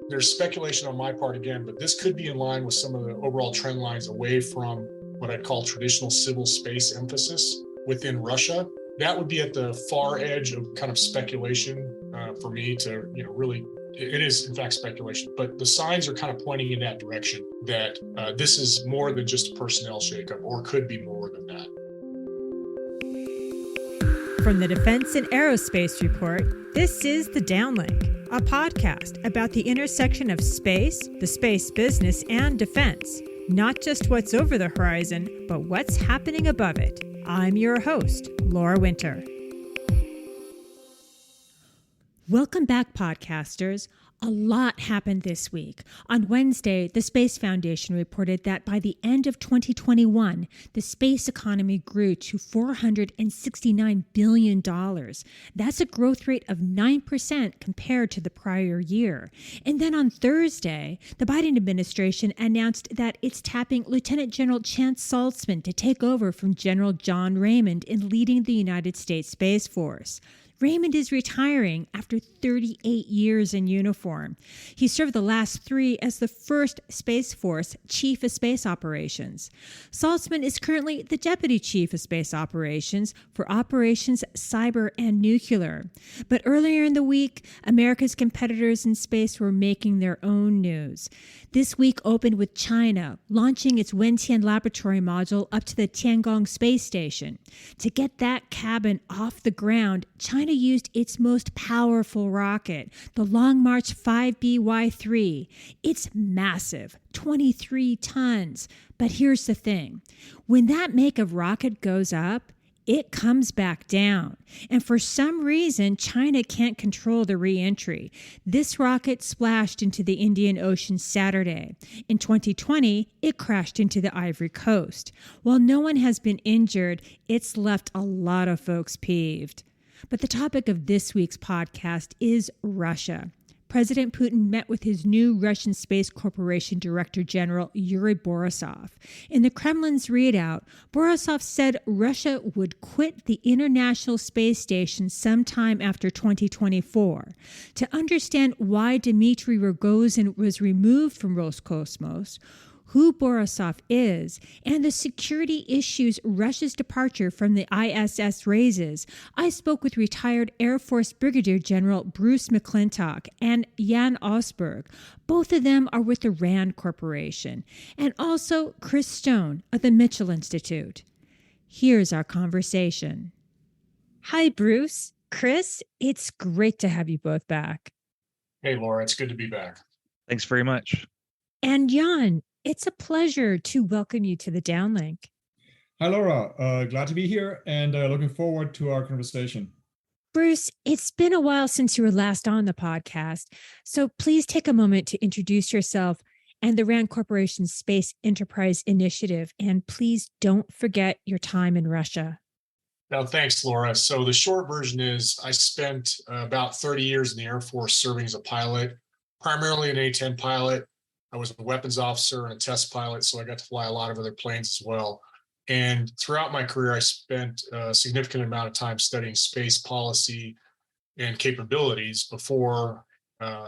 There's speculation on my part again, but this could be in line with some of the overall trend lines away from what I'd call traditional civil space emphasis within Russia. That would be at the far edge of kind of speculation for me to, really, it is in fact speculation, but the signs are kind of pointing in that direction that this is more than just a personnel shakeup, or could be more than that. From the Defense and Aerospace Report, this is The Downlink, a podcast about the intersection of space, the space business, and defense. Not just what's over the horizon, but what's happening above it. I'm your host, Laura Winter. Welcome back, podcasters. A lot happened this week. On Wednesday, the Space Foundation reported that by the end of 2021, the space economy grew to $469 billion. That's a growth rate of 9% compared to the prior year. And then on Thursday, the Biden administration announced that it's tapping Lieutenant General Chance Saltzman to take over from General John Raymond in leading the United States Space Force. Raymond is retiring after 38 years in uniform. He served the last 3 as the first Space Force Chief of Space Operations. Saltzman is currently the Deputy Chief of Space Operations for Operations Cyber and Nuclear. But earlier in the week, America's competitors in space were making their own news. This week opened with China launching its Wentian laboratory module up to the Tiangong space station. To get that cabin off the ground, China used its most powerful rocket, the Long March 5BY3. It's massive, 23 tons. But here's the thing. When that make of rocket goes up, it comes back down. And for some reason, China can't control the re-entry. This rocket splashed into the Indian Ocean Saturday. In 2020, it crashed into the Ivory Coast. While no one has been injured, it's left a lot of folks peeved. But the topic of this week's podcast is Russia. President Putin met with his new Russian Space Corporation Director General Yuri Borisov. In the Kremlin's readout, Borisov said Russia would quit the International Space Station sometime after 2024. To understand why Dmitry Rogozin was removed from Roscosmos, who Borisov is, and the security issues Russia's departure from the ISS raises, I spoke with retired Air Force Brigadier General Bruce McClintock and Jan Osburg. Both of them are with the RAND Corporation, and also Chris Stone of the Mitchell Institute. Here's our conversation. Hi, Bruce. Chris, it's great to have you both back. Hey, Laura, it's good to be back. Thanks very much. And Jan, it's a pleasure to welcome you to the Downlink. Hi, Laura. Glad to be here and looking forward to our conversation. Bruce, it's been a while since you were last on the podcast, so please take a moment to introduce yourself and the RAND Corporation's Space Enterprise Initiative, and please don't forget your time in Russia. No, thanks, Laura. So the short version is I spent about 30 years in the Air Force serving as a pilot, primarily an A-10 pilot. I was a weapons officer and a test pilot, so I got to fly a lot of other planes as well. And throughout my career, I spent a significant amount of time studying space policy and capabilities before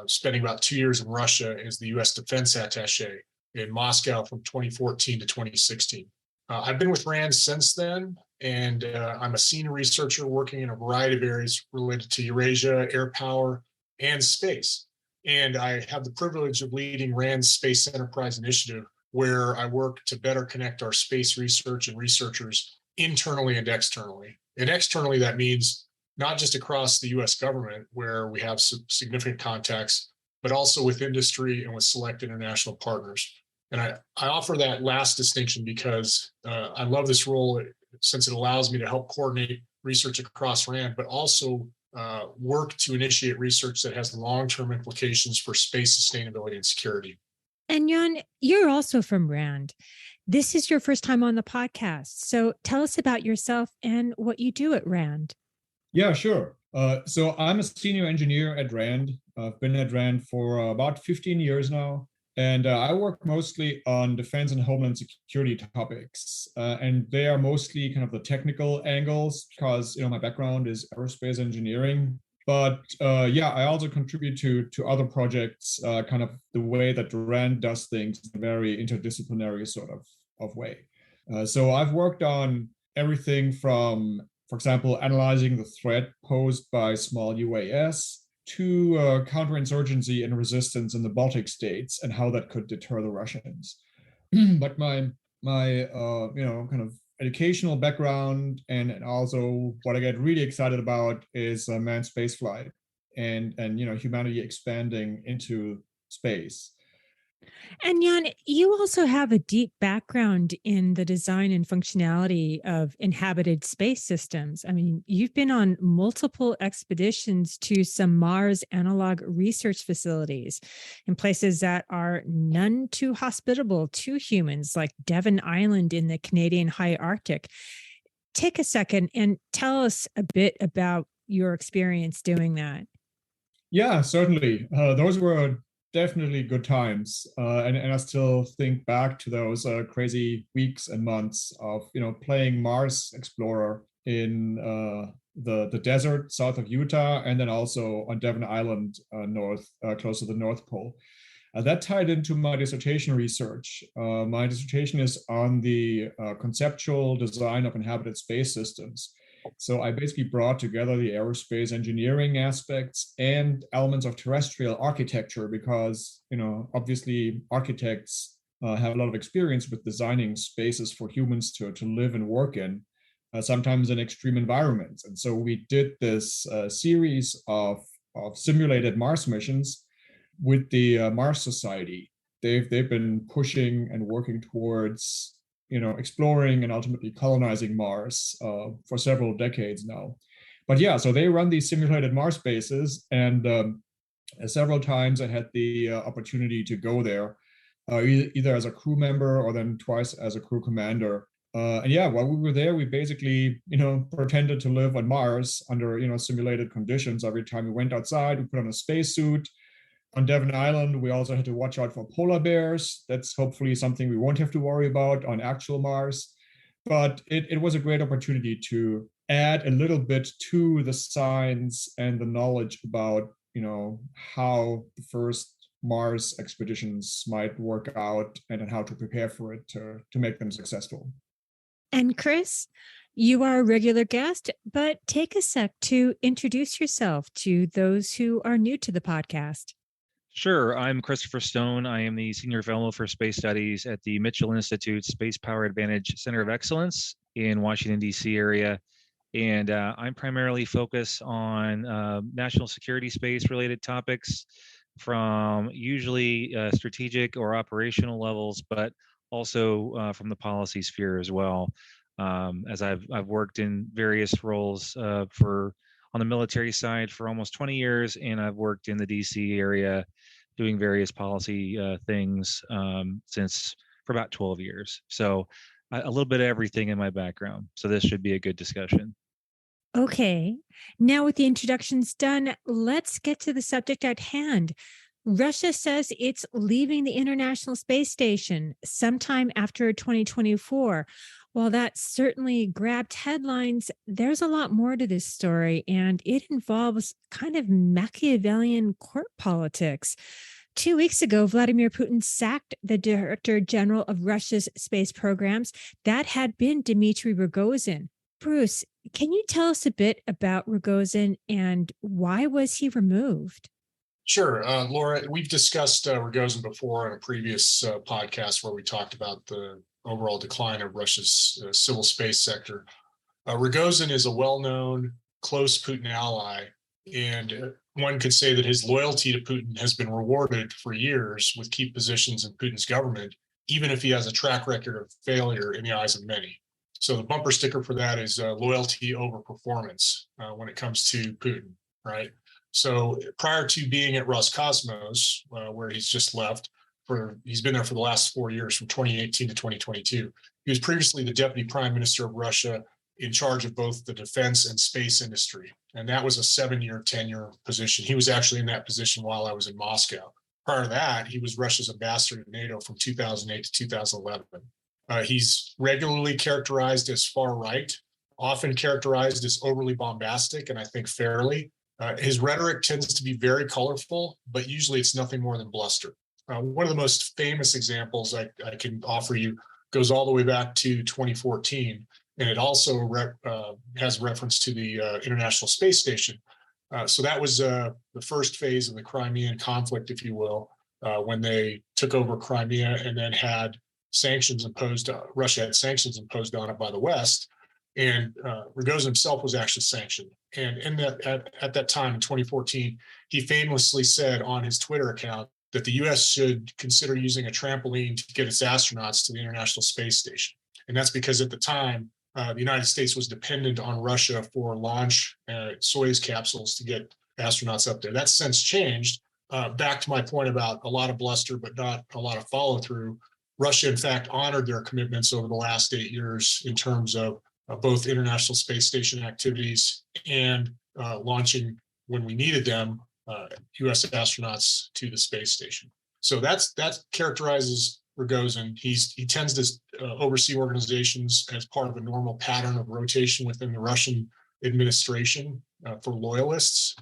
spending about 2 years in Russia as the U.S. Defense Attaché in Moscow from 2014 to 2016. I've been with RAND since then, and I'm a senior researcher working in a variety of areas related to Eurasia, air power, and space. And I have the privilege of leading RAND's Space Enterprise Initiative, where I work to better connect our space research and researchers internally and externally. And externally, that means not just across the US government, where we have significant contacts, but also with industry and with select international partners. And I offer that last distinction because I love this role since it allows me to help coordinate research across RAND, but also work to initiate research that has long-term implications for space sustainability and security. And Jan, you're also from RAND. This is your first time on the podcast. So tell us about yourself and what you do at RAND. Yeah, sure. So I'm a senior engineer at RAND. I've been at RAND for about 15 years now. And I work mostly on defense and homeland security topics. And they are mostly kind of the technical angles because, my background is aerospace engineering. But yeah, I also contribute to other projects, kind of the way that RAND does things in a very interdisciplinary sort of way. So I've worked on everything from, for example, analyzing the threat posed by small UAS to counterinsurgency and resistance in the Baltic states and how that could deter the Russians. But my kind of educational background and also what I get really excited about is manned spaceflight and humanity expanding into space. And Jan, you also have a deep background in the design and functionality of inhabited space systems. I mean, you've been on multiple expeditions to some Mars analog research facilities in places that are none too hospitable to humans, like Devon Island in the Canadian High Arctic. Take a second and tell us a bit about your experience doing that. Yeah, certainly. Those were definitely good times, and I still think back to those crazy weeks and months of playing Mars Explorer in the desert south of Utah, and then also on Devon Island north, close to the North Pole. That tied into my dissertation research. My dissertation is on the conceptual design of inhabited space systems. So I basically brought together the aerospace engineering aspects and elements of terrestrial architecture because, obviously architects have a lot of experience with designing spaces for humans to live and work in, sometimes in extreme environments. And so we did this series of simulated Mars missions with the Mars Society. They've been pushing and working towards exploring and ultimately colonizing Mars for several decades now. But yeah, so they run these simulated Mars bases, and several times I had the opportunity to go there, either as a crew member or then twice as a crew commander. And yeah, while we were there, we basically, pretended to live on Mars under, simulated conditions. Every time we went outside, we put on a spacesuit. On Devon Island, we also had to watch out for polar bears. That's hopefully something we won't have to worry about on actual Mars. But it was a great opportunity to add a little bit to the science and the knowledge about, how the first Mars expeditions might work out and how to prepare for it to make them successful. And Chris, you are a regular guest, but take a sec to introduce yourself to those who are new to the podcast. Sure. I'm Christopher Stone. I am the Senior Fellow for Space Studies at the Mitchell Institute's Space Power Advantage Center of Excellence in Washington, D.C. area. And I'm primarily focused on national security space-related topics from usually strategic or operational levels, but also from the policy sphere as well. As I've worked in various roles on the military side for almost 20 years, and I've worked in the DC area doing various policy things for about 12 years. So a little bit of everything in my background. So this should be a good discussion. Okay. Now with the introductions done, let's get to the subject at hand. Russia says it's leaving the International Space Station sometime after 2024. While that certainly grabbed headlines, there's a lot more to this story, and it involves kind of Machiavellian court politics. 2 weeks ago, Vladimir Putin sacked the Director General of Russia's space programs. That had been Dmitry Rogozin. Bruce, can you tell us a bit about Rogozin and why was he removed? Sure. Laura, we've discussed Rogozin before in a previous podcast where we talked about the overall decline of Russia's civil space sector. Rogozin is a well-known, close Putin ally, and one could say that his loyalty to Putin has been rewarded for years with key positions in Putin's government, even if he has a track record of failure in the eyes of many. So the bumper sticker for that is loyalty over performance when it comes to Putin, right? So prior to being at Roscosmos, where he's just left, he's been there for the last 4 years, from 2018 to 2022. He was previously the Deputy Prime Minister of Russia in charge of both the defense and space industry. And that was a 7-year tenure position. He was actually in that position while I was in Moscow. Prior to that, he was Russia's ambassador to NATO from 2008 to 2011. He's regularly characterized as far right, often characterized as overly bombastic, and I think fairly. His rhetoric tends to be very colorful, but usually it's nothing more than bluster. One of the most famous examples I can offer you goes all the way back to 2014, and it also has reference to the International Space Station. So that was the first phase of the Crimean conflict, if you will, when they took over Crimea and then had sanctions imposed. Russia had sanctions imposed on it by the West, and Rogozin himself was actually sanctioned. And in that, at that time in 2014, he famously said on his Twitter account that the U.S. should consider using a trampoline to get its astronauts to the International Space Station. And that's because at the time, the United States was dependent on Russia for launch Soyuz capsules to get astronauts up there. That's since changed. Back to my point about a lot of bluster, but not a lot of follow through. Russia, in fact, honored their commitments over the last 8 years in terms of both International Space Station activities and launching, when we needed them, U.S. astronauts to the space station. So that characterizes Rogozin. He tends to oversee organizations as part of a normal pattern of rotation within the Russian administration for loyalists.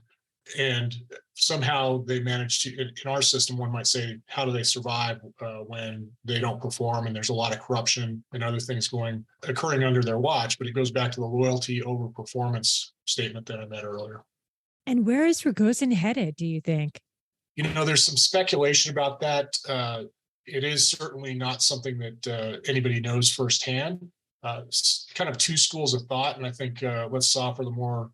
And somehow they manage to, in our system, one might say, how do they survive when they don't perform and there's a lot of corruption and other things occurring under their watch? But it goes back to the loyalty over performance statement that I made earlier. And where is Rogozin headed, do you think? There's some speculation about that. It is certainly not something that anybody knows firsthand. It's kind of two schools of thought, and I think let's offer the more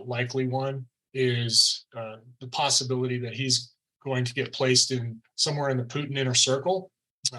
likely one is the possibility that he's going to get placed in somewhere in the Putin inner circle,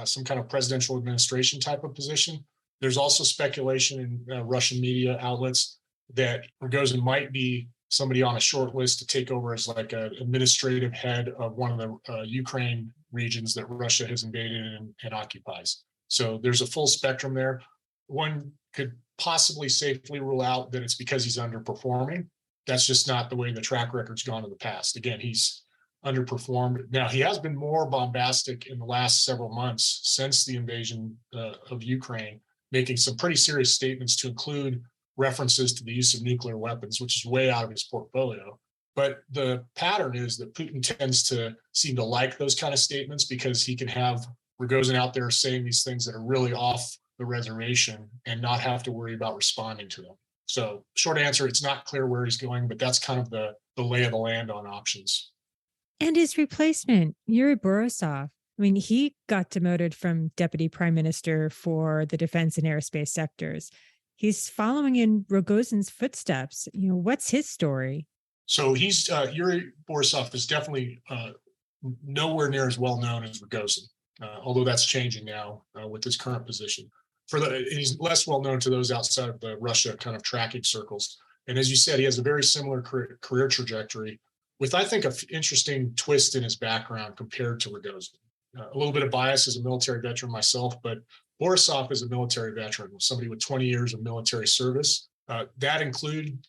some kind of presidential administration type of position. There's also speculation in Russian media outlets that Rogozin might be somebody on a short list to take over as like an administrative head of one of the Ukraine regions that Russia has invaded and occupies. So there's a full spectrum there. One could possibly safely rule out that it's because he's underperforming. That's just not the way the track record's gone in the past. Again, he's underperformed. Now, he has been more bombastic in the last several months since the invasion of Ukraine, making some pretty serious statements to include references to the use of nuclear weapons, which is way out of his portfolio. But the pattern is that Putin tends to seem to like those kind of statements because he can have Rogozin out there saying these things that are really off the reservation and not have to worry about responding to them. So short answer, it's not clear where he's going, but that's kind of the lay of the land on options. And his replacement, Yuri Borisov, he got demoted from deputy prime minister for the defense and aerospace sectors. He's following in Rogozin's footsteps. What's his story? So Yuri Borisov is definitely nowhere near as well known as Rogozin, although that's changing now with his current position. He's less well known to those outside of the Russia kind of tracking circles. And as you said, he has a very similar career trajectory with, I think, an interesting twist in his background compared to Rogozin. A little bit of bias as a military veteran myself, but Borisov is a military veteran, somebody with 20 years of military service. That included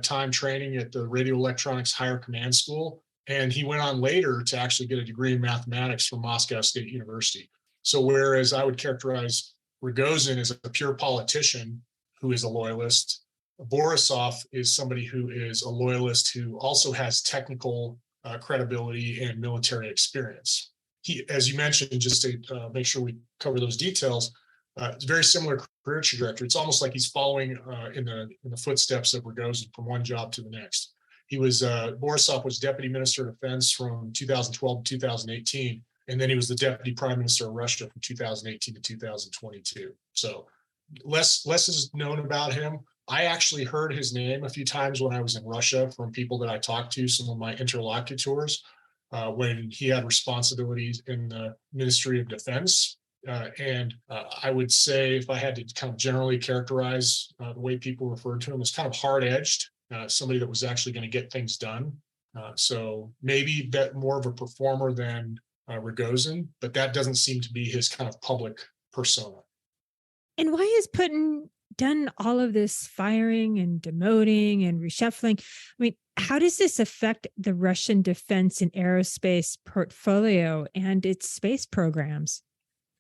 time training at the Radio Electronics Higher Command School. And he went on later to actually get a degree in mathematics from Moscow State University. So whereas I would characterize Rogozin as a pure politician who is a loyalist, Borisov is somebody who is a loyalist who also has technical credibility and military experience. He, as you mentioned, just to make sure we cover those details, it's a very similar career trajectory. It's almost like he's following in the footsteps of Rogozin from one job to the next. Borisov was deputy minister of defense from 2012 to 2018. And then he was the deputy prime minister of Russia from 2018 to 2022. So less is known about him. I actually heard his name a few times when I was in Russia from people that I talked to, some of my interlocutors, when he had responsibilities in the Ministry of Defense. And I would say, if I had to kind of generally characterize the way people referred to him, as kind of hard-edged, somebody that was actually going to get things done. So maybe more of a performer than Rogozin, but that doesn't seem to be his kind of public persona. And why has Putin done all of this firing and demoting and reshuffling? How does this affect the Russian defense and aerospace portfolio and its space programs?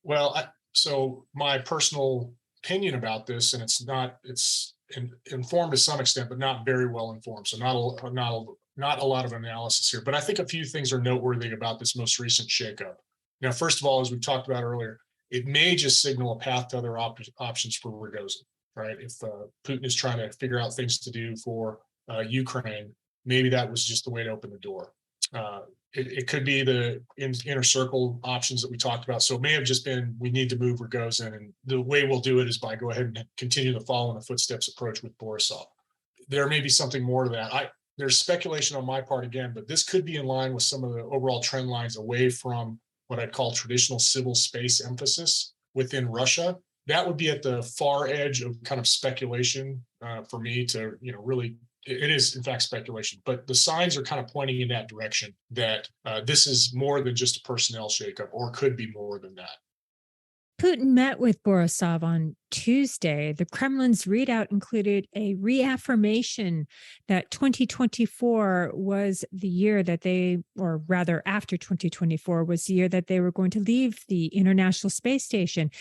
Well, so my personal opinion about this, and it's informed to some extent, but not very well informed. So not a lot of analysis here. But I think a few things are noteworthy about this most recent shakeup. Now, first of all, as we talked about earlier, it may just signal a path to other options for Rogozin, right? If Putin is trying to figure out things to do for Ukraine, maybe that was just the way to open the door. It could be the inner circle options that we talked about. So it may have just been, we need to move Rogozin, and the way we'll do it is by go ahead and continue to follow in the footsteps approach with Borisov. There may be something more to that. There's speculation on my part again, but this could be in line with some of the overall trend lines away from what I'd call traditional civil space emphasis within Russia. That would be at the far edge of kind of speculation for me to, really, it is in fact speculation, but the signs are kind of pointing in that direction that this is more than just a personnel shakeup, or could be more than that. Putin met with Borisov on Tuesday. The Kremlin's readout included a reaffirmation that 2024 was the year that or rather after 2024 was the year that they were going to leave the International Space Station.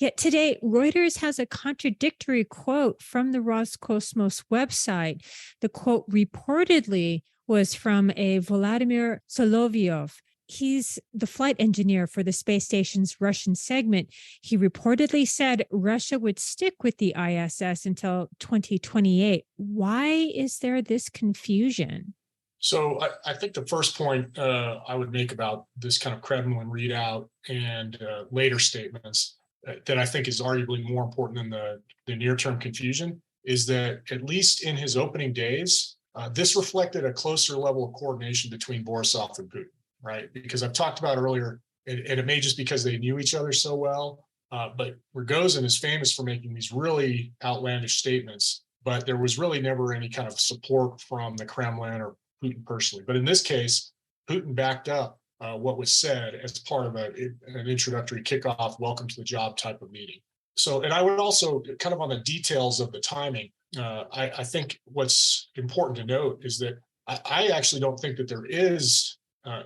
Yet today, Reuters has a contradictory quote from the Roscosmos website. The quote reportedly was from a Vladimir Solovyov. He's the flight engineer for the space station's Russian segment. He reportedly said Russia would stick with the ISS until 2028. Why is there this confusion? So I think the first point I would make about this kind of Kremlin readout and later statements that I think is arguably more important than the near-term confusion is that at least in his opening days, this reflected a closer level of coordination between Borisov and Putin. Right? Because I've talked about earlier, and it may just because they knew each other so well, but Rogozin is famous for making these really outlandish statements, but there was really never any kind of support from the Kremlin or Putin personally. But in this case, Putin backed up what was said as part of an introductory kickoff, welcome to the job type of meeting. So, and I would also, kind of on the details of the timing, I think what's important to note is that I actually don't think that there is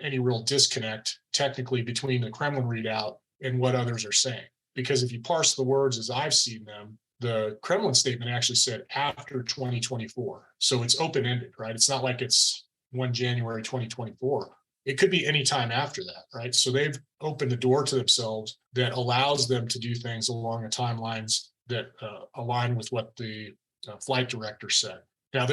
any real disconnect technically between the Kremlin readout and what others are saying. Because if you parse the words as I've seen them, the Kremlin statement actually said after 2024. So it's open-ended, right? It's not like it's 1 January 2024. It could be any time after that, right? So they've opened the door to themselves that allows them to do things along the timelines that align with what the flight director said. Now,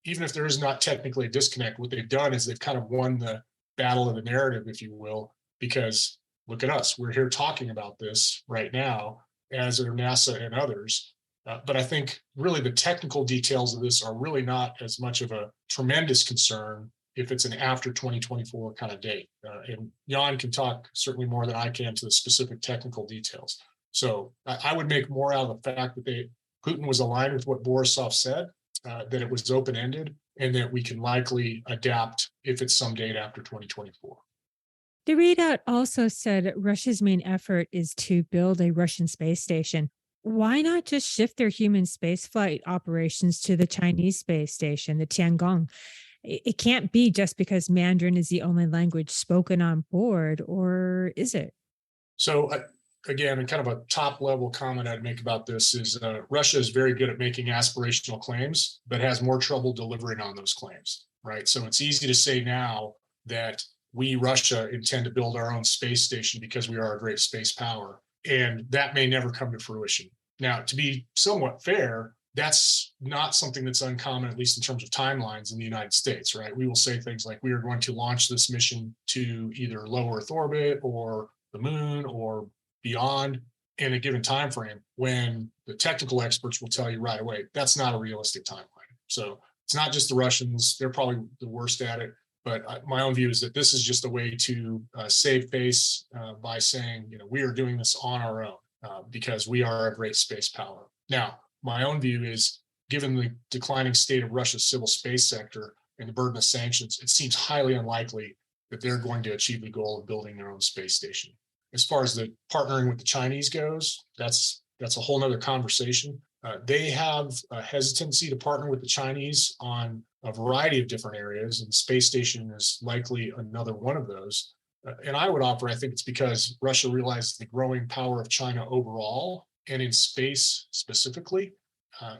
even if there is not technically a disconnect, what they've done is they've kind of won the battle of the narrative, if you will, because look at us, we're here talking about this right now, as are NASA and others. But I think really the technical details of this are really not as much of a tremendous concern if it's an after 2024 kind of date. And Jan can talk certainly more than I can to the specific technical details. So I would make more out of the fact that Putin was aligned with what Borisov said, that it was open-ended, and that we can likely adapt if it's some date after 2024. The readout also said Russia's main effort is to build a Russian space station. Why not just shift their human spaceflight operations to the Chinese space station, the Tiangong? It can't be just because Mandarin is the only language spoken on board, or is it? So again, kind of a top level comment I'd make about this is Russia is very good at making aspirational claims, but has more trouble delivering on those claims, right? So it's easy to say now that we, Russia, intend to build our own space station because we are a great space power, and that may never come to fruition. Now, to be somewhat fair, that's not something that's uncommon, at least in terms of timelines in the United States, right? We will say things like, we are going to launch this mission to either low Earth orbit or the moon or beyond in a given time frame, when the technical experts will tell you right away that's not a realistic timeline. So it's not just the Russians, they're probably the worst at it, but my own view is that this is just a way to save face by saying, we are doing this on our own because we are a great space power. Now, my own view is, given the declining state of Russia's civil space sector and the burden of sanctions, it seems highly unlikely that they're going to achieve the goal of building their own space station. As far as the partnering with the Chinese goes, that's a whole nother conversation. They have a hesitancy to partner with the Chinese on a variety of different areas, and the space station is likely another one of those. And I would offer, I think it's because Russia realizes the growing power of China overall, and in space specifically.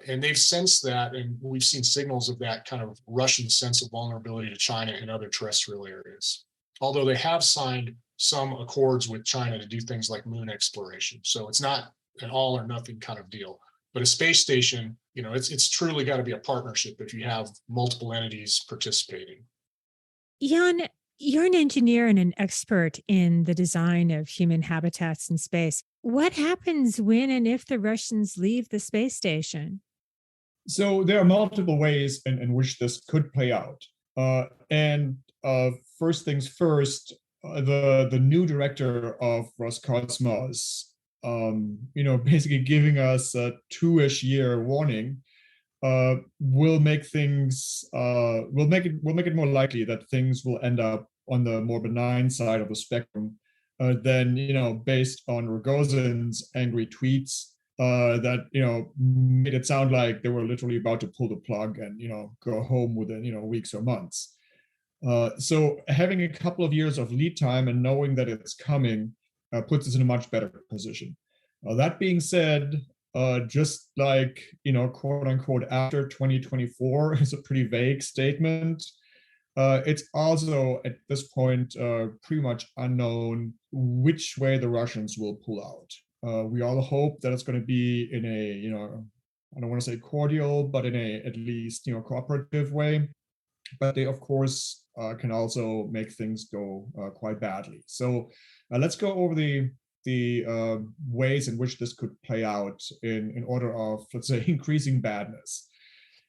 And they've sensed that, and we've seen signals of that kind of Russian sense of vulnerability to China in other terrestrial areas. Although they have signed some accords with China to do things like moon exploration. So it's not an all or nothing kind of deal. But a space station, it's truly got to be a partnership if you have multiple entities participating. Jan, you're an engineer and an expert in the design of human habitats in space. What happens when and if the Russians leave the space station? So there are multiple ways in which this could play out. First things first, the new director of Roscosmos, basically giving us a 2-ish year warning, will make it more likely that things will end up on the more benign side of the spectrum than based on Rogozin's angry tweets that made it sound like they were literally about to pull the plug and go home within weeks or months. So having a couple of years of lead time and knowing that it's coming puts us in a much better position. That being said, just like, quote unquote, after 2024 is a pretty vague statement. It's also at this point pretty much unknown which way the Russians will pull out. We all hope that it's going to be in a, I don't want to say cordial, but in a at least cooperative way. But they, of course, can also make things go quite badly. So let's go over the ways in which this could play out in order of, let's say, increasing badness.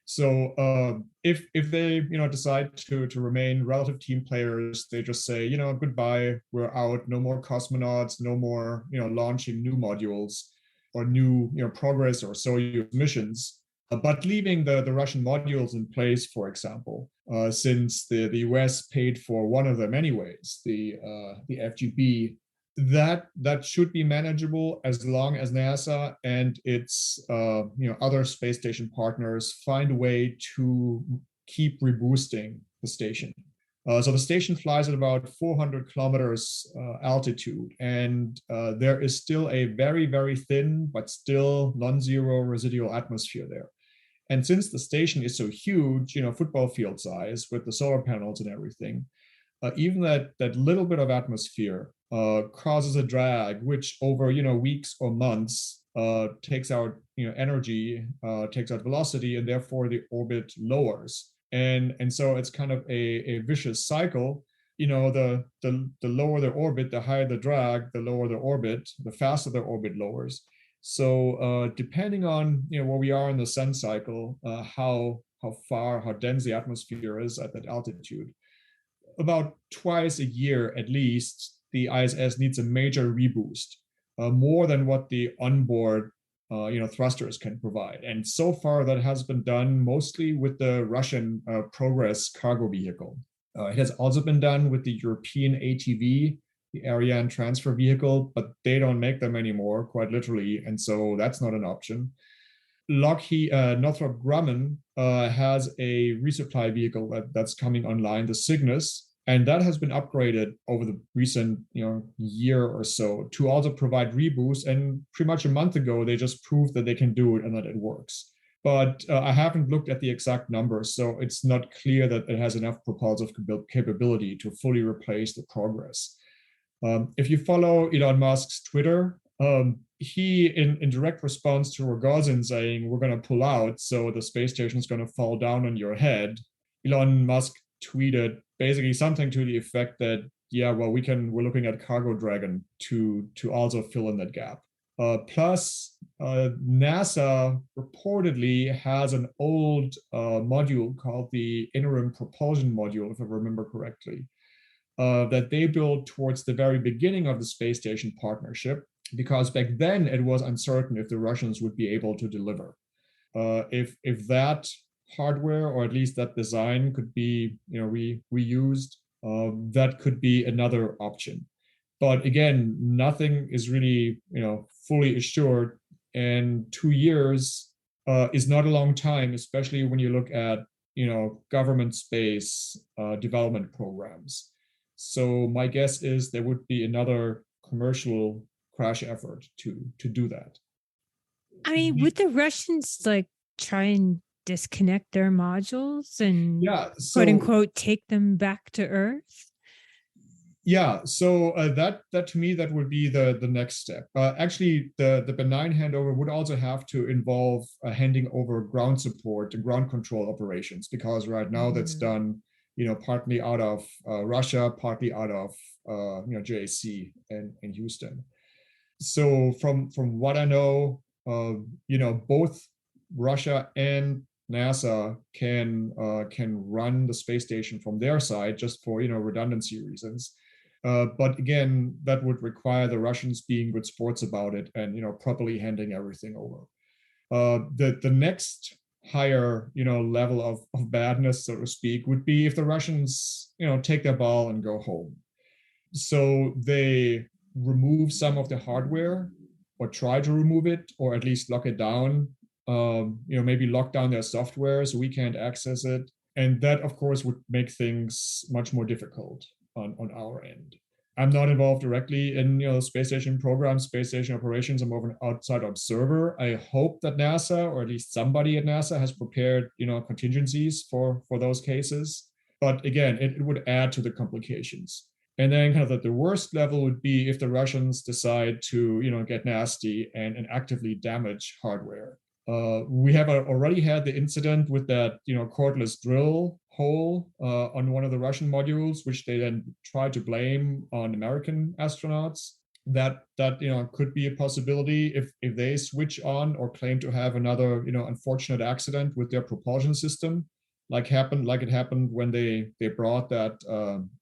So if they decide to remain relative team players, they just say goodbye, we're out, no more cosmonauts, no more launching new modules or new Progress or Soyuz missions, but leaving the Russian modules in place, for example, since the US paid for one of them anyways, the FGB. That should be manageable as long as NASA and its other space station partners find a way to keep reboosting the station. So the station flies at about 400 kilometers altitude, and there is still a very, very thin but still non-zero residual atmosphere there. And since the station is so huge, football field size with the solar panels and everything, even that little bit of atmosphere causes a drag, which over weeks or months takes out energy, takes out velocity, and therefore the orbit lowers. And so it's kind of a vicious cycle. The lower the orbit, the higher the drag, the lower the orbit, the faster the orbit lowers. So depending on where we are in the sun cycle, how dense the atmosphere is at that altitude, about twice a year at least, the ISS needs a major reboost, more than what the onboard thrusters can provide. And so far that has been done mostly with the Russian Progress cargo vehicle. It has also been done with the European ATV, the Ariane transfer vehicle, but they don't make them anymore, quite literally, and so that's not an option. Lockheed Northrop Grumman has a resupply vehicle that's coming online, the Cygnus, and that has been upgraded over the recent year or so to also provide reboost. And pretty much a month ago, they just proved that they can do it and that it works. But I haven't looked at the exact numbers, so it's not clear that it has enough propulsive capability to fully replace the Progress. If you follow Elon Musk's Twitter, he, in direct response to Rogozin saying, we're going to pull out, so the space station is going to fall down on your head, Elon Musk tweeted basically something to the effect that, we're looking at Cargo Dragon to also fill in that gap. Plus, NASA reportedly has an old module called the Interim Propulsion Module, if I remember correctly, that they built towards the very beginning of the space station partnership, because back then it was uncertain if the Russians would be able to deliver. If that hardware, or at least that design, could be reused, that could be another option. But again, nothing is really fully assured, and 2 years is not a long time, especially when you look at government space development programs. So my guess is there would be another commercial crash effort to do that. I mean, would the Russians try and disconnect their modules and So, quote unquote take them back to Earth? Yeah, so that to me, that would be the next step. Actually, the benign handover would also have to involve handing over ground support and ground control operations, because right now that's done, partly out of Russia, partly out of JAC and Houston. So from what I know, both Russia and NASA can run the space station from their side, just for redundancy reasons. But again, that would require the Russians being good sports about it and properly handing everything over. The next higher level of badness, so to speak, would be if the Russians take their ball and go home. So they remove some of the hardware, or try to remove it, or at least lock it down. Maybe lock down their software so we can't access it, and that of course would make things much more difficult on our end. I'm not involved directly in space station programs, space station operations. I'm more of an outside observer. I hope that NASA, or at least somebody at NASA, has prepared contingencies for those cases. But again, it would add to the complications. And then kind of the worst level would be if the Russians decide to get nasty and actively damage hardware. We have already had the incident with that cordless drill hole on one of the Russian modules, which they then tried to blame on American astronauts. That could be a possibility if they switch on or claim to have another unfortunate accident with their propulsion system, like it happened when they brought that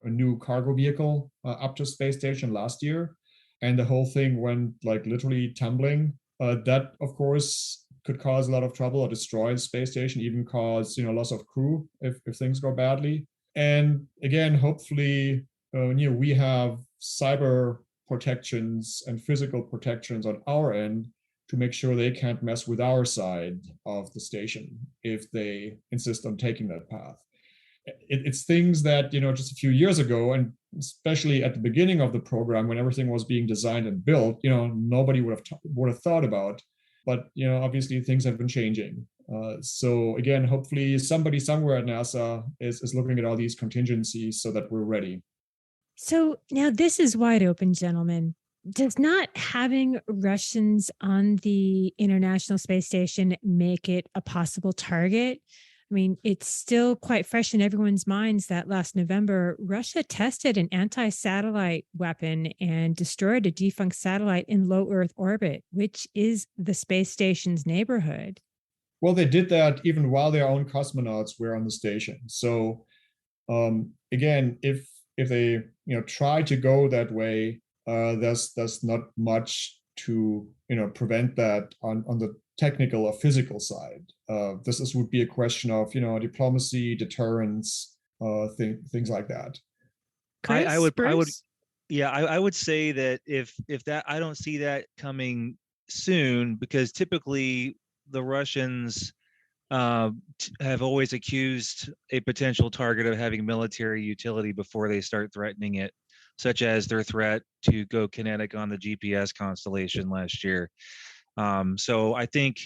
a new cargo vehicle up to space station last year, and the whole thing went like literally tumbling. That of course could cause a lot of trouble, or destroy the space station, even cause loss of crew if things go badly. And again, hopefully we have cyber protections and physical protections on our end to make sure they can't mess with our side of the station if they insist on taking that path. It's things that just a few years ago, and especially at the beginning of the program when everything was being designed and built, nobody would have thought about. But obviously things have been changing. So again, hopefully somebody somewhere at NASA is looking at all these contingencies so that we're ready. So now this is wide open, gentlemen. Does not having Russians on the International Space Station make it a possible target? I mean, it's still quite fresh in everyone's minds that last November, Russia tested an anti-satellite weapon and destroyed a defunct satellite in low Earth orbit, which is the space station's neighborhood. Well, they did that even while their own cosmonauts were on the station. So again, if they try to go that way, there's not much to prevent that on the technical or physical side. This would be a question of diplomacy, deterrence, things like that. I would say that if that, I don't see that coming soon, because typically the Russians have always accused a potential target of having military utility before they start threatening it, such as their threat to go kinetic on the GPS constellation last year. So I think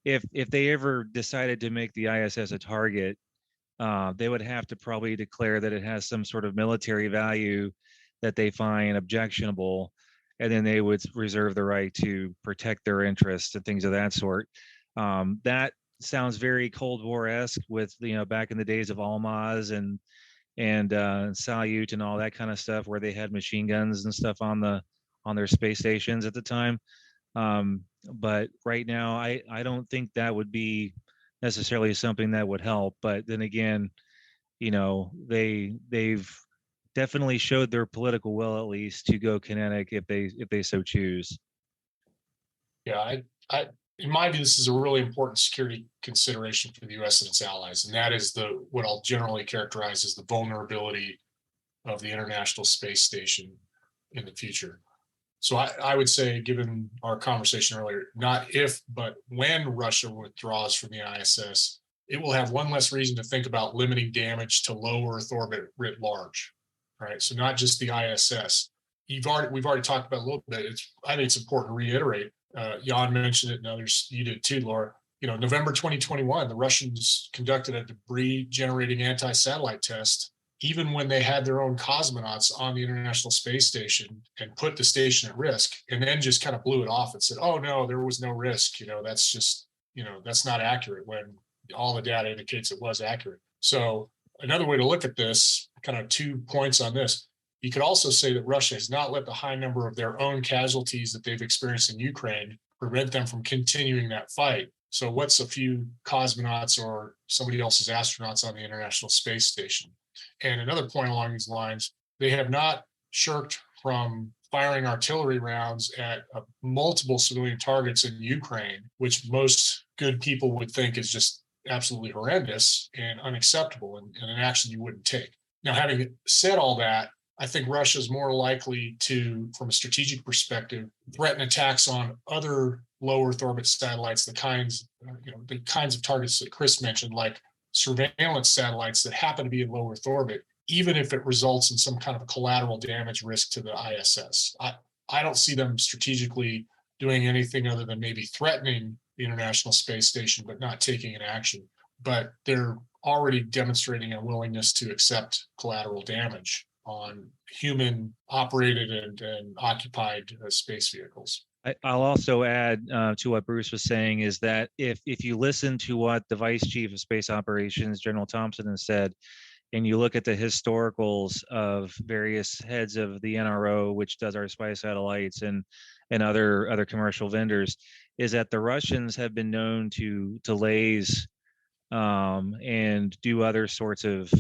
if they ever decided to make the ISS a target, they would have to probably declare that it has some sort of military value that they find objectionable, and then they would reserve the right to protect their interests and things of that sort. That sounds very Cold War-esque, with back in the days of Almaz and Salyut and all that kind of stuff, where they had machine guns and stuff on their space stations at the time. But right now, I don't think that would be necessarily something that would help. But then again, they've definitely showed their political will, at least, to go kinetic if they so choose. Yeah, I in my view, this is a really important security consideration for the U.S. and its allies, and that is what I'll generally characterize as the vulnerability of the International Space Station in the future. So I would say, given our conversation earlier, not if, but when Russia withdraws from the ISS, it will have one less reason to think about limiting damage to low Earth orbit writ large. Right. So not just the ISS. We've already talked about it a little bit. I think it's important to reiterate. Jan mentioned it, and others, you did too, Laura. November 2021, the Russians conducted a debris-generating anti-satellite test, even when they had their own cosmonauts on the International Space Station and put the station at risk, and then just kind of blew it off and said, oh, no, there was no risk. That's just, that's not accurate when all the data indicates it was accurate. So another way to look at this, kind of 2 points on this, you could also say that Russia has not let the high number of their own casualties that they've experienced in Ukraine prevent them from continuing that fight. So what's a few cosmonauts or somebody else's astronauts on the International Space Station? And another point along these lines, they have not shirked from firing artillery rounds at multiple civilian targets in Ukraine, which most good people would think is just absolutely horrendous and unacceptable and an action you wouldn't take. Now, having said all that, I think Russia is more likely to, from a strategic perspective, threaten attacks on other low Earth orbit satellites, the kinds of targets that Chris mentioned, like surveillance satellites that happen to be in low Earth orbit, even if it results in some kind of a collateral damage risk to the ISS. I don't see them strategically doing anything other than maybe threatening the International Space Station, but not taking an action. But they're already demonstrating a willingness to accept collateral damage on human operated and occupied space vehicles. I'll also add to what Bruce was saying is that if you listen to what the Vice Chief of Space Operations, General Thompson, has said, and you look at the historicals of various heads of the NRO, which does our spy satellites and other commercial vendors, is that the Russians have been known to laze and do other sorts of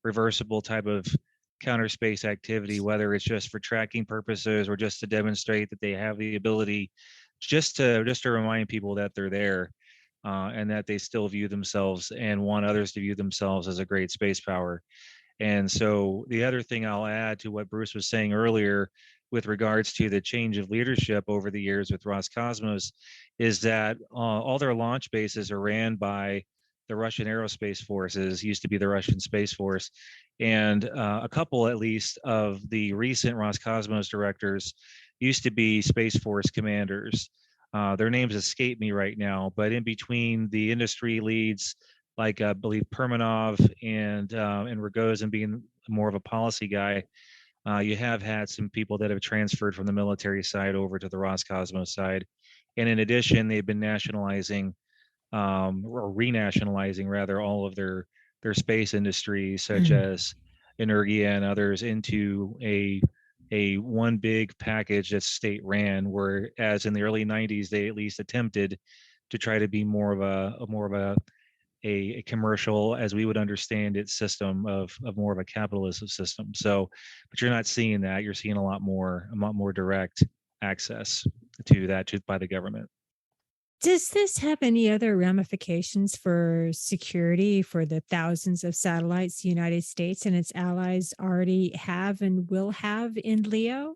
reversible type of counter space activity, whether it's just for tracking purposes or just to demonstrate that they have the ability just to remind people that they're there and that they still view themselves and want others to view themselves as a great space power. And so the other thing I'll add to what Bruce was saying earlier with regards to the change of leadership over the years with Roscosmos is that all their launch bases are ran by the Russian Aerospace Forces, used to be the Russian Space Force. And a couple, at least, of the recent Roscosmos directors used to be Space Force commanders. Their names escape me right now, but in between the industry leads, like I believe Permanov and Rogozin being more of a policy guy, you have had some people that have transferred from the military side over to the Roscosmos side. And in addition, they've been nationalizing or renationalizing rather all of their space industries such as Energia and others into a one big package that's state ran, whereas in the early 90s they at least attempted to try to be more of a commercial, as we would understand it, system of more of a capitalist system. So, but you're not seeing that. You're seeing a lot more direct access to that by the government. Does this have any other ramifications for security for the thousands of satellites the United States and its allies already have and will have in LEO?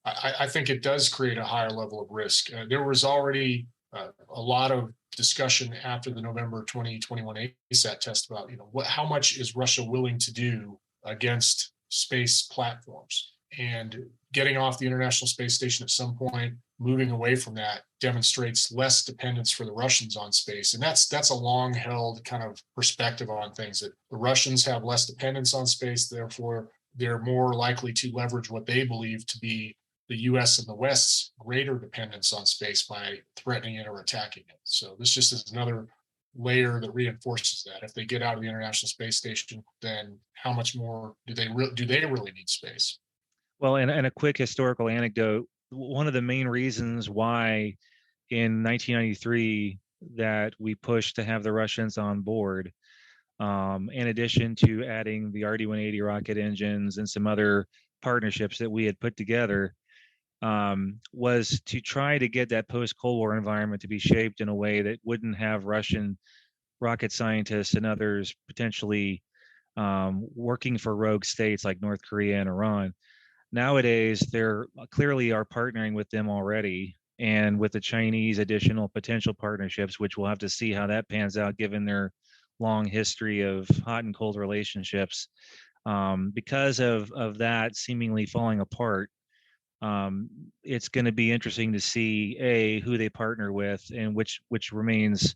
I think it does create a higher level of risk. There was already a lot of discussion after the November 2021 ASAT test about, how much is Russia willing to do against space platforms, and getting off the International Space Station at some point, moving away from that demonstrates less dependence for the Russians on space. And that's a long held kind of perspective on things, that the Russians have less dependence on space. Therefore, they're more likely to leverage what they believe to be the US and the West's greater dependence on space by threatening it or attacking it. So this just is another layer that reinforces that. If they get out of the International Space Station, then how much more do they really need space? Well, and a quick historical anecdote. One of the main reasons why in 1993 that we pushed to have the Russians on board, in addition to adding the RD-180 rocket engines and some other partnerships that we had put together, was to try to get that post-Cold War environment to be shaped in a way that wouldn't have Russian rocket scientists and others potentially working for rogue states like North Korea and Iran. Nowadays, they're clearly are partnering with them already, and with the Chinese additional potential partnerships, which we'll have to see how that pans out given their long history of hot and cold relationships. Because of that seemingly falling apart, it's going to be interesting to see who they partner with, and which remains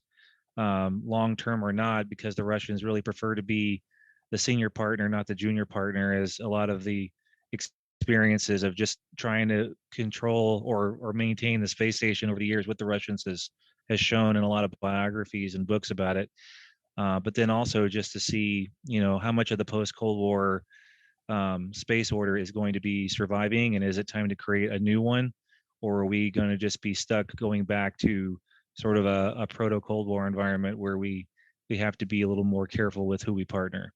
long term or not, because the Russians really prefer to be the senior partner, not the junior partner, as a lot of the experiences of just trying to control or maintain the space station over the years with the Russians has shown in a lot of biographies and books about it. But then also just to see, how much of the post-Cold War space order is going to be surviving, and is it time to create a new one, or are we going to just be stuck going back to sort of a proto-Cold War environment where we have to be a little more careful with who we partner?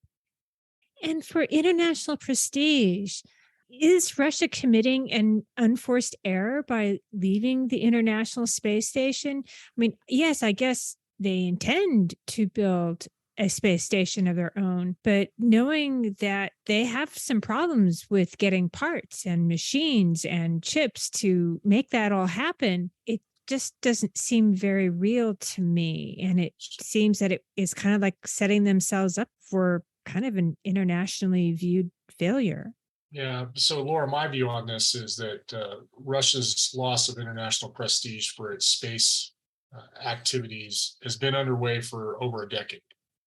And for international prestige, is Russia committing an unforced error by leaving the International Space Station? I mean, yes, I guess they intend to build a space station of their own, but knowing that they have some problems with getting parts and machines and chips to make that all happen, it just doesn't seem very real to me. And it seems that it is kind of like setting themselves up for kind of an internationally viewed failure. Yeah. So, Laura, my view on this is that Russia's loss of international prestige for its space activities has been underway for over a decade.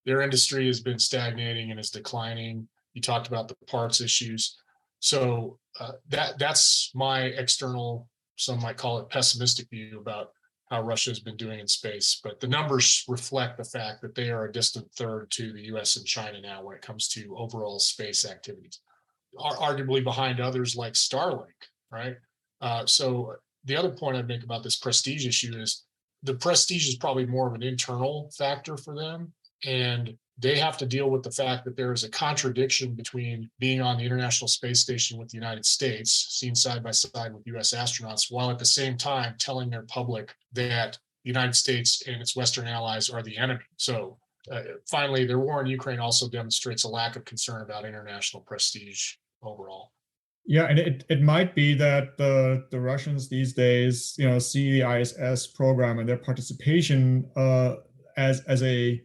Their industry has been stagnating and is declining. You talked about the parts issues. So that's my external, some might call it pessimistic view about how Russia has been doing in space. But the numbers reflect the fact that they are a distant third to the US and China now when it comes to overall space activities, arguably behind others like Starlink, right? So the other point I'd make about this prestige issue is the prestige is probably more of an internal factor for them. And they have to deal with the fact that there is a contradiction between being on the International Space Station with the United States, seen side by side with US astronauts, while at the same time telling their public that the United States and its Western allies are the enemy. So finally, their war in Ukraine also demonstrates a lack of concern about international prestige overall. Yeah, and it might be that the Russians these days, see the ISS program and their participation as a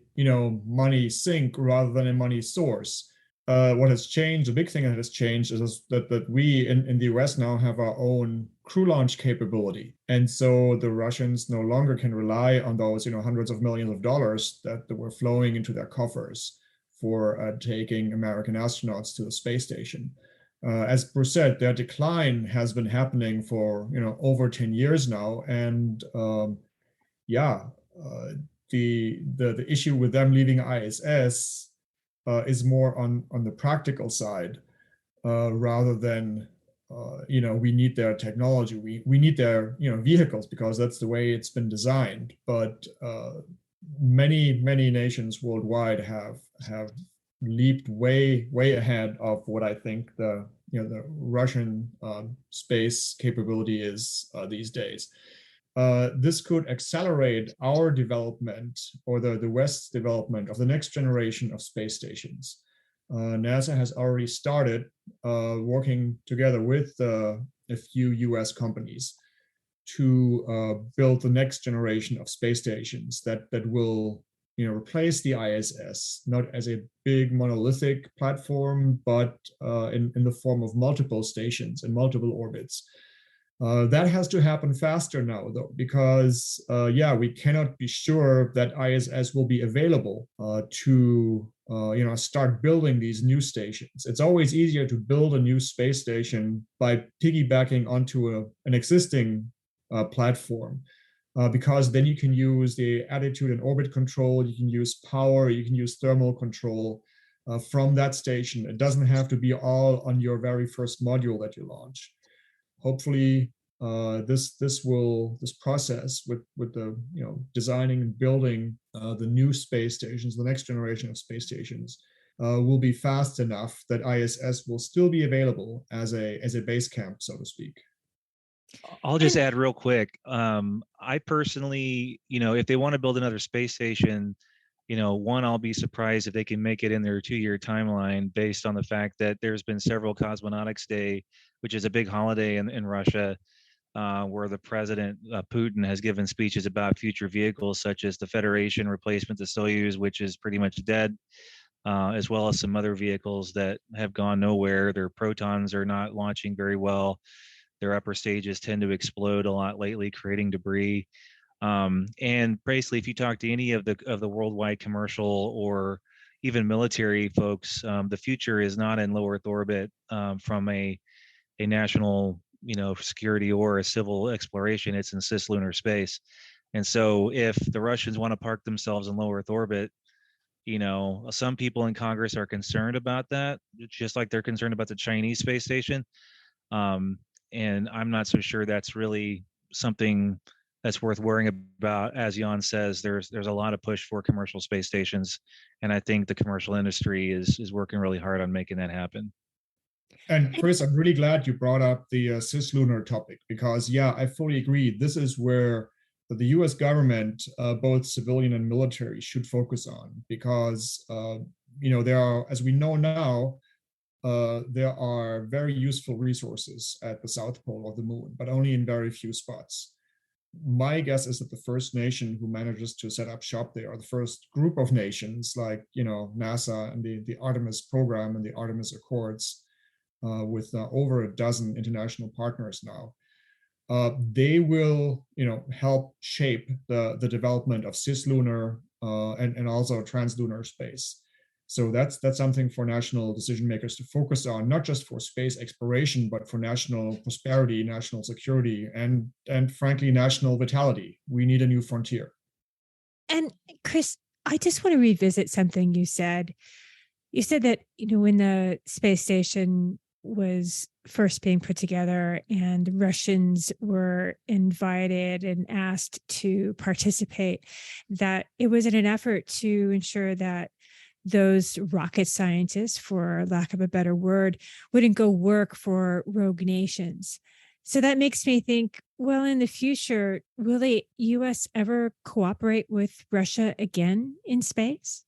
money sink rather than a money source. What has changed, the big thing that has changed, is that we in the US now have our own crew launch capability, and so the Russians no longer can rely on those hundreds of millions of dollars that were flowing into their coffers for taking American astronauts to the space station. As Bruce said, their decline has been happening for over 10 years now, and the issue with them leaving ISS is more on the practical side, rather than we need their technology, we need their vehicles, because that's the way it's been designed. But many nations worldwide have leaped way ahead of what I think the Russian space capability is these days. This could accelerate our development, or the West's development of the next generation of space stations. NASA has already started working together with a few US companies to build the next generation of space stations that will replace the ISS, not as a big monolithic platform, but in the form of multiple stations and multiple orbits. That has to happen faster now, though, because we cannot be sure that ISS will be available to start building these new stations. It's always easier to build a new space station by piggybacking onto an existing platform, because then you can use the attitude and orbit control, you can use power, you can use thermal control from that station. It doesn't have to be all on your very first module that you launch. Hopefully, this process with the designing and building the new space stations, the next generation of space stations, will be fast enough that ISS will still be available as a base camp, so to speak. I'll just add real quick. I personally, if they want to build another space station, one, I'll be surprised if they can make it in their 2-year timeline, based on the fact that there's been several Cosmonauts Day, which is a big holiday in Russia, where the President Putin has given speeches about future vehicles such as the Federation replacement, the Soyuz, which is pretty much dead, as well as some other vehicles that have gone nowhere. Their protons are not launching very well. Their upper stages tend to explode a lot lately, creating debris. And basically, if you talk to any of the worldwide commercial or even military folks, the future is not in low Earth orbit from a national, security or a civil exploration. It's in cislunar space. And so if the Russians want to park themselves in low Earth orbit, some people in Congress are concerned about that, just like they're concerned about the Chinese space station. And I'm not so sure that's really something that's worth worrying about. As Jan says, there's a lot of push for commercial space stations, and I think the commercial industry is working really hard on making that happen. And Chris, I'm really glad you brought up the cislunar topic, because I fully agree. This is where the U.S. government, both civilian and military, should focus on, because there are, as we know now, there are very useful resources at the South Pole of the moon, but only in very few spots. My guess is that the first nation who manages to set up shop there, or the first group of nations like NASA and the Artemis program and the Artemis Accords, with over a dozen international partners now, they will help shape the development of cislunar and also translunar space. So that's something for national decision makers to focus on, not just for space exploration, but for national prosperity, national security, and frankly, national vitality. We need a new frontier. And Chris, I just want to revisit something you said. You said that, when the space station was first being put together and Russians were invited and asked to participate, that it was in an effort to ensure that those rocket scientists, for lack of a better word, wouldn't go work for rogue nations. So that makes me think, well, in the future, will the U.S. ever cooperate with Russia again in space?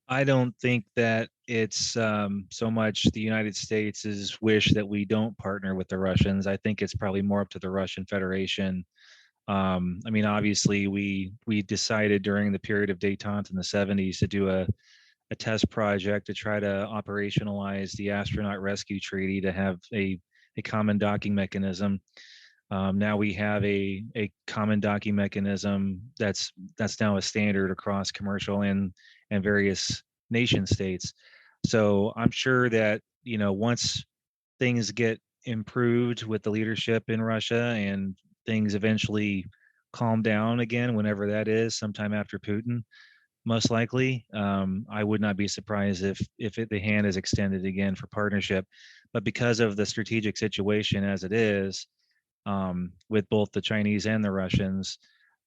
I don't think that it's so much the United States' wish that we don't partner with the Russians. I think it's probably more up to the Russian Federation. Obviously, we decided during the period of détente in the 70s to do a test project to try to operationalize the astronaut rescue treaty to have a common docking mechanism. Now we have a common docking mechanism that's now a standard across commercial and various nation states. So I'm sure that once things get improved with the leadership in Russia and things eventually calm down again, whenever that is, sometime after Putin, most likely, I would not be surprised if the hand is extended again for partnership. But because of the strategic situation as it is, with both the Chinese and the Russians,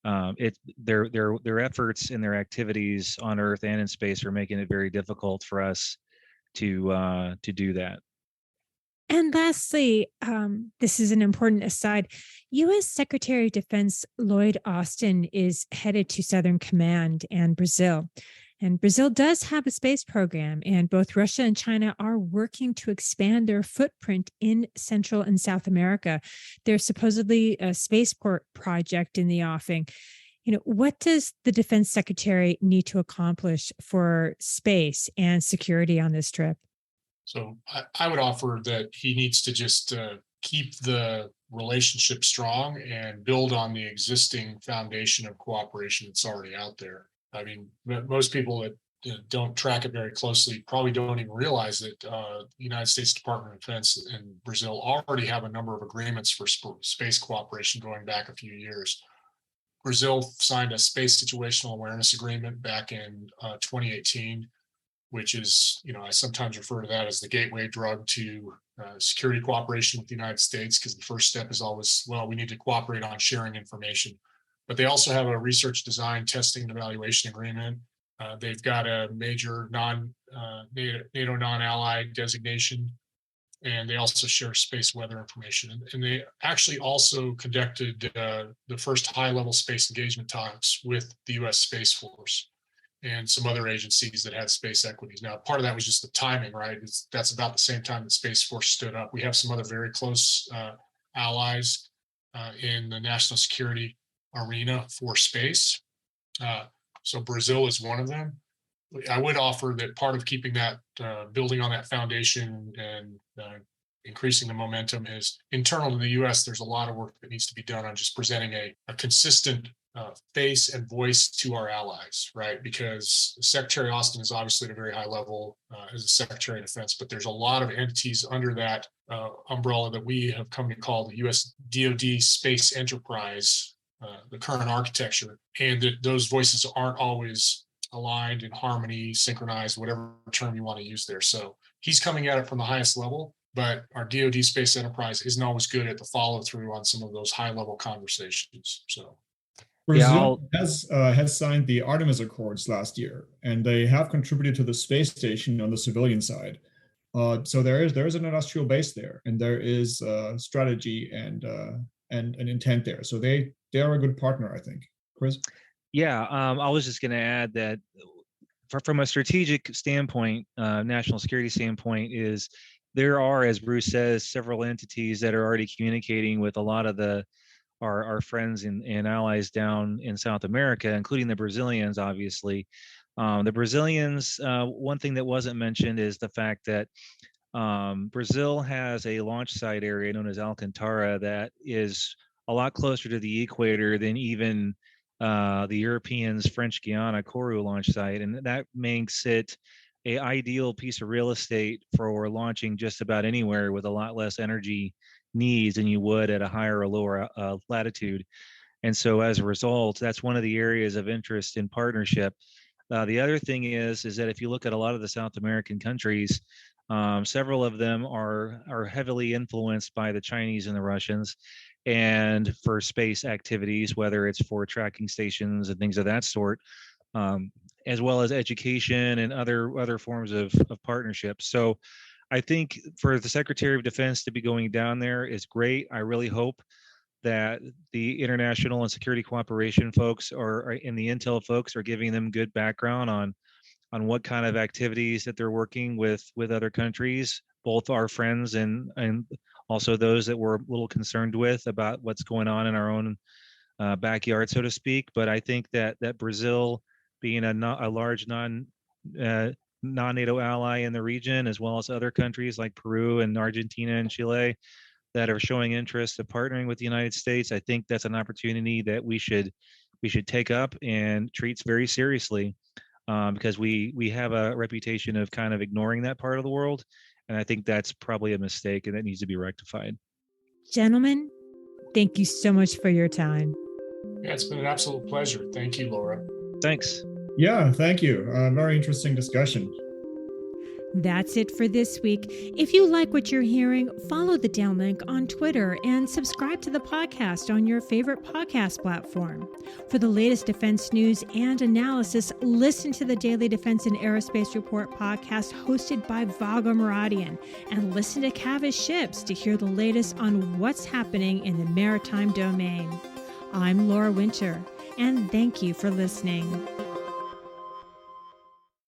their efforts and their activities on Earth and in space are making it very difficult for us to do that. And lastly, this is an important aside. U.S. Secretary of Defense Lloyd Austin is headed to Southern Command and Brazil. And Brazil does have a space program, and both Russia and China are working to expand their footprint in Central and South America. There's supposedly a spaceport project in the offing. What does the defense secretary need to accomplish for space and security on this trip? So I would offer that he needs to just keep the relationship strong and build on the existing foundation of cooperation that's already out there. I mean, most people that don't track it very closely probably don't even realize that the United States Department of Defense and Brazil already have a number of agreements for space cooperation going back a few years. Brazil signed a space situational awareness agreement back in 2018, which is, I sometimes refer to that as the gateway drug to security cooperation with the United States, because the first step is always, we need to cooperate on sharing information. But they also have a research, design, testing, and evaluation agreement. They've got a major NATO non-ally designation, and they also share space weather information. And they actually also conducted the first high-level space engagement talks with the U.S. Space Force and some other agencies that had space equities. Now, part of that was just the timing, right? That's about the same time that Space Force stood up. We have some other very close allies in the national security arena for space. So Brazil is one of them. I would offer that part of keeping that, building on that foundation and increasing the momentum is internal to the U.S. There's a lot of work that needs to be done on just presenting a consistent face and voice to our allies, right? Because Secretary Austin is obviously at a very high level as a Secretary of Defense, but there's a lot of entities under that umbrella that we have come to call the U.S. DoD Space Enterprise, the current architecture, and that those voices aren't always aligned in harmony, synchronized, whatever term you want to use there. So he's coming at it from the highest level, but our DoD Space Enterprise isn't always good at the follow through on some of those high level conversations. So. Brazil has signed the Artemis Accords last year, and they have contributed to the space station on the civilian side. So there is an industrial base there, and there is strategy and an intent there. So they are a good partner, I think. Chris? Yeah, I was just going to add that from a strategic standpoint, national security standpoint, is there are, as Bruce says, several entities that are already communicating with a lot of our friends and allies down in South America, including the Brazilians, obviously. The Brazilians, one thing that wasn't mentioned is the fact that Brazil has a launch site area known as Alcantara that is a lot closer to the equator than even the Europeans' French Guiana Kourou launch site. And that makes it an ideal piece of real estate for launching just about anywhere with a lot less energy needs than you would at a higher or lower latitude. And so as a result, that's one of the areas of interest in partnership. The other thing is that if you look at a lot of the South American countries, several of them are heavily influenced by the Chinese and the Russians, and for space activities, whether it's for tracking stations and things of that sort, as well as education and other forms of partnerships. So I think for the Secretary of Defense to be going down there is great. I really hope that the international and security cooperation folks and the intel folks are giving them good background on what kind of activities that they're working with other countries, both our friends and also those that we're a little concerned with about what's going on in our own backyard, so to speak. But I think that Brazil, being a large non-NATO ally in the region, as well as other countries like Peru and Argentina and Chile that are showing interest in partnering with the United States, I think that's an opportunity that we should take up and treat very seriously, because we have a reputation of kind of ignoring that part of the world, and I think that's probably a mistake and that needs to be rectified. Gentlemen, thank you so much for your time. Yeah, it's been an absolute pleasure. Thank you, Laura. Thanks. Yeah, thank you. Very interesting discussion. That's it for this week. If you like what you're hearing, follow the Downlink on Twitter and subscribe to the podcast on your favorite podcast platform. For the latest defense news and analysis, listen to the Daily Defense and Aerospace Report podcast hosted by Vago Muradian, and listen to Cavis Ships to hear the latest on what's happening in the maritime domain. I'm Laura Winter, and thank you for listening.